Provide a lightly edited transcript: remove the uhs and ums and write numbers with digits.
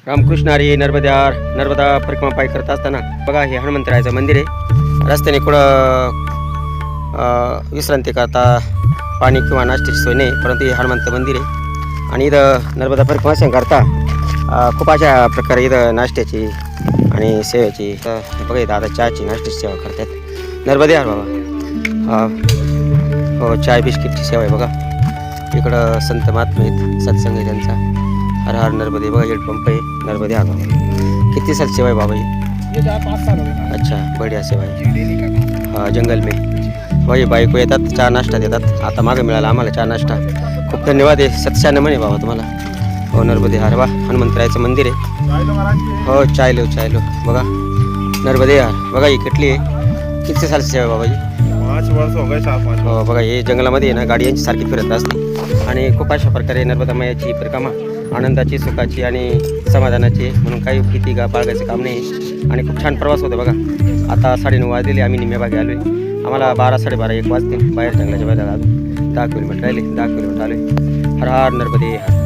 रामकृष्ण हरी नर्मदा परिक्रमा पायी करत असताना बघा हे हनुमंतरायाचं मंदिर आहे. रस्त्याने कुठं विश्रांती करता पाणी किंवा नाश्त्याची सोय नाही, परंतु हे हनुमंत मंदिर आहे. आणि इथं नर्मदा परिक्रमा करता खूप अशा प्रकारे इथं नाश्त्याची आणि सेवेची बघा इथं आता चहाची नाश्त्याची सेवा करतात. नर्मदे हर बाबा. हो, चाय बिस्किटची सेवा आहे बघा. इकडं संत महात्मा आहेत, सत्संग आहे त्यांचा. हर हर नर्मदे. बघा हेड पंप आहे. नर्मदे हर बाबा. किती साल सेवा आहे बाबा ही? 5 साल हो गए. अच्छा, बढ़िया सेवा आहे. डेली का काम. हाँ, जंगल में भाई बायको येतात, चहा नाश्ता देतात. आता मागे मिळाला आम्हाला चहा नाश्ता. खूप धन्यवाद आहे. सत्स्यानं म्हणे बाबा तुम्हाला. हो, नर्मदे हर. वा हनुमंतरायाचं मंदिर आहे. हो, चाय लो बघा. नर्मदे हर. बघा ही किटली आहे. किती साल सेवा आहे बाबाजी? 5 वर्ष हो गए. 4-5. हो बघा, हे जंगलामध्ये आहे ना, गाडी यांची सारखी फिरत असते. आणि खूप अशा प्रकारे नर्मदा मायाची परिक्रमा आनंदाची, सुखाची आणि समाधानाची, म्हणून काही भीती बाळगायचं काम नाही. आणि खूप छान प्रवास होतो बघा. आता 9:30 वाजलेले, आम्ही निम्म्या भागी आलो आहे. आम्हाला 12, 12:30, 1 वाजतील. बाहेर जंगलाच्या बाहेर अजून 10 किलोमीटर राहिले. 10 किलोमीटर आलो आहे. हर हर नर्मदे हर.